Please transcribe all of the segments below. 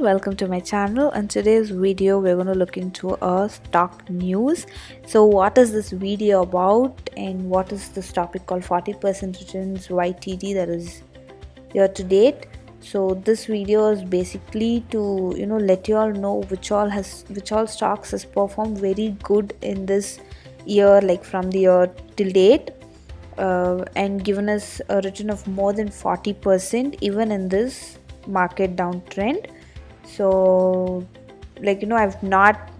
welcome to my channel. In today's video we're going to look into a stock news. So what is this video about and what is this topic called 40% returns YTD, that is year to date. So this video is basically to let you all know which all stocks has performed very good in this year, like from the year till date, and given us a return of more than 40% even in this market downtrend. So I've not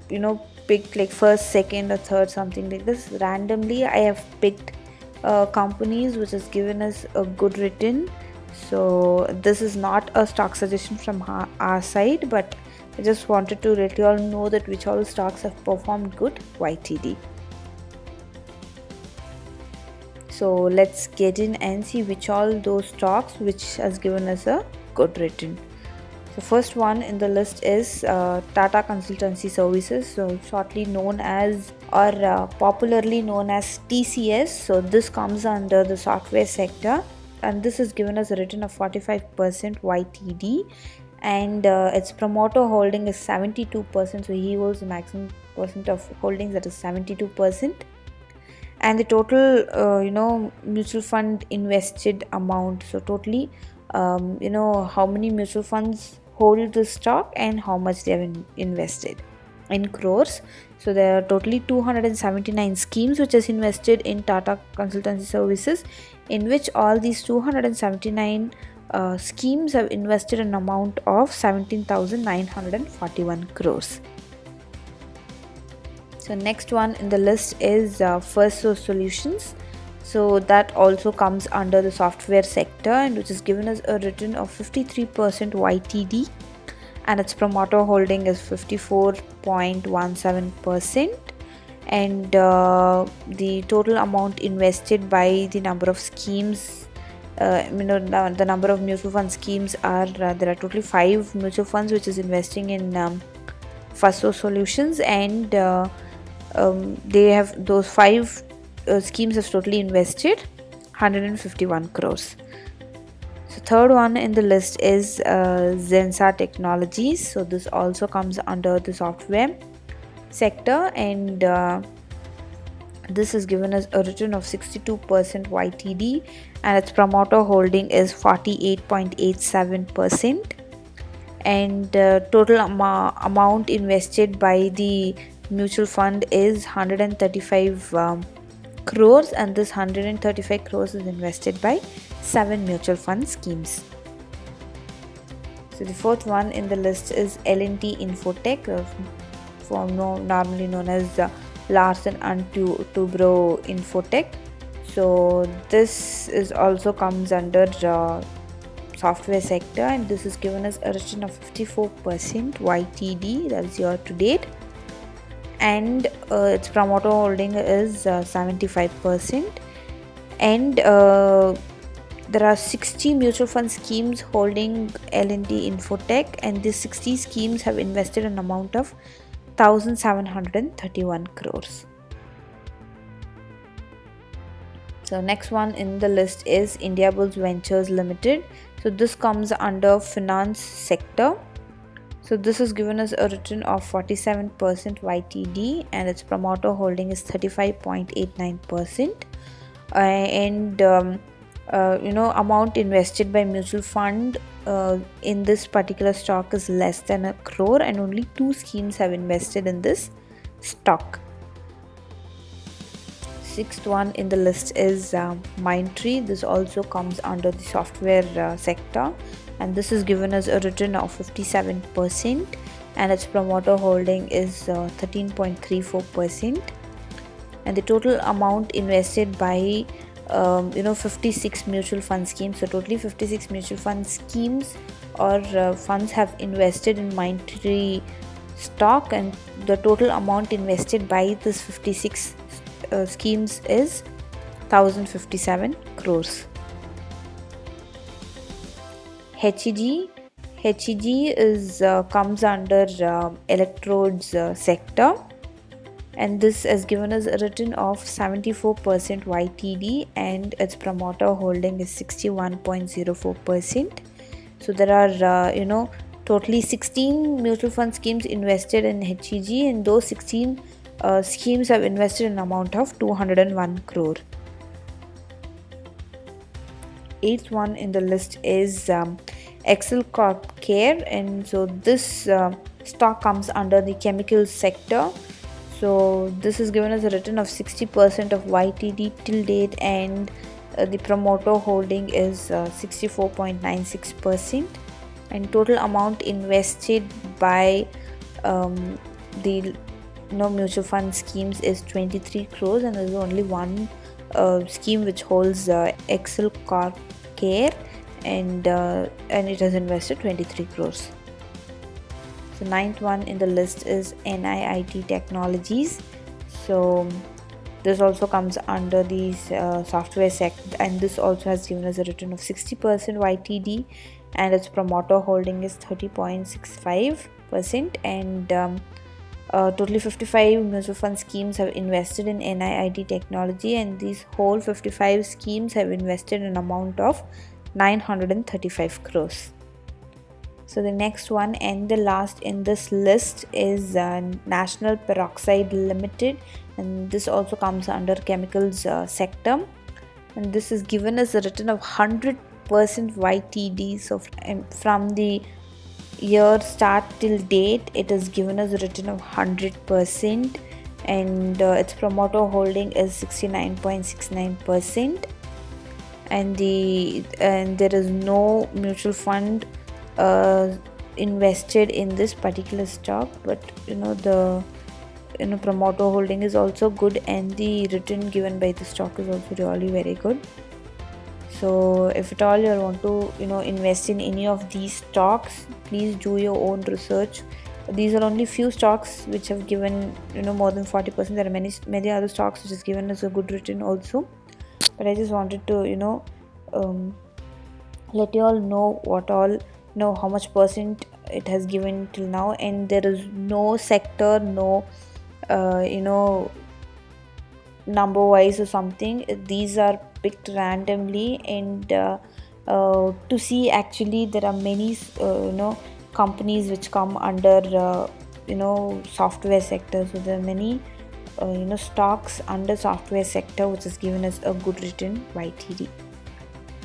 picked like first, second or third, something like this. Randomly I have picked companies which has given us a good return. So this is not a stock suggestion from our side, but I just wanted to let you all know that which all stocks have performed good YTD. So let's get in and see which all those stocks which has given us a good return. The first one in the list is Tata Consultancy Services, so shortly known as or popularly known as TCS. So this comes under the software sector, and this has given us a return of 45% YTD, and its promoter holding is 72%. So he holds the maximum percent of holdings, that is 72%. And the total mutual fund invested amount, so totally how many mutual funds hold the stock and how much they have invested in crores. So there are totally 279 schemes which is invested in Tata Consultancy Services, in which all these 279 schemes have invested an amount of 17,941 crores. So next one in the list is First Source Solutions. So that also comes under the software sector, and which has given us a return of 53% YTD, and its promoter holding is 54.17%, and the total amount invested by the number of schemes, the number of mutual fund schemes are there are totally 5 mutual funds which is investing in First Source Solutions, and they have those 5 schemes have totally invested 151 crores. So third one in the list is Zensa Technologies. So this also comes under the software sector, and this has given us a return of 62% YTD, and its promoter holding is 48.87%, and total amount invested by the mutual fund is 135 crores, and this 135 crores is invested by 7 mutual fund schemes. So the fourth one in the list is L&T Infotech, normally known as Larsen & Toubro Infotech. So this is also comes under software sector, and this has given us a return of 54% YTD, that is year to date, and its promoter holding is 75%, and there are 60 mutual fund schemes holding L&T Infotech, and these 60 schemes have invested an amount of 1,731 crores. So next one in the list is Indiabulls Ventures Limited. So this comes under finance sector. So this has given us a return of 47% YTD, and its promoter holding is 35.89%, and amount invested by mutual fund in this particular stock is less than a crore, and only 2 schemes have invested in this stock. Sixth one in the list is Mindtree. This also comes under the software sector, and this has given us a return of 57%, and its promoter holding is 13.34%, and the total amount invested by 56 mutual fund schemes. So totally 56 mutual fund schemes or funds have invested in Mindtree stock, and the total amount invested by this 56 schemes is 1,057 crores. HEG is comes under electrodes sector, and this has given us a return of 74% YTD, and its promoter holding is 61.04%. So there are totally 16 mutual fund schemes invested in HEG, and those 16 schemes have invested an amount of 201 crore. Eighth one in the list is Excel Corp Care, and so this stock comes under the chemicals sector. So this is given as a return of 60% of YTD till date, and the promoter holding is 64.96%, and total amount invested by the mutual fund schemes is 23 crores, and there is only one scheme which holds Excel Corp Care, and it has invested 23 crores. So ninth one in the list is NIIT Technologies. So this also comes under the software sector, and this also has given us a return of 60% YTD, and its promoter holding is 30.65%, and totally 55 mutual fund schemes have invested in NIIT Technology, and these whole 55 schemes have invested an amount of 935 crores. So the next one and the last in this list is National Peroxide Limited, and this also comes under chemicals sector, and this is given as a return of 100% YTD. So from the year start till date, it is given as a return of 100%, and its promoter holding is 69.69%, and there is no mutual fund invested in this particular stock, but the promoter holding is also good, and the return given by the stock is also really very good. So if at all you want to invest in any of these stocks, please do your own research. These are only few stocks which have given more than 40%. There are many other stocks which has given us a good return also, but I just wanted to let you all know how much percent it has given till now, and there is no sector, no number wise or something. These are picked randomly, and to see, actually there are many companies which come under software sector. So there are many stocks under software sector which has given us a good return YTD.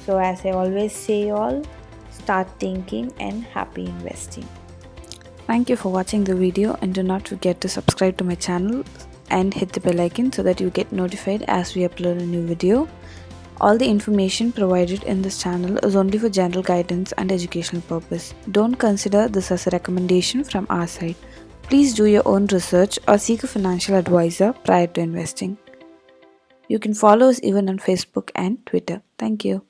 So as I always say, all start thinking and happy investing. Thank you for watching the video, and do not forget to subscribe to my channel and hit the bell icon so that you get notified as we upload a new video. All the information provided in this channel is only for general guidance and educational purpose. Don't consider this as a recommendation from our side. Please do your own research or seek a financial advisor prior to investing. You can follow us even on Facebook and Twitter. Thank you.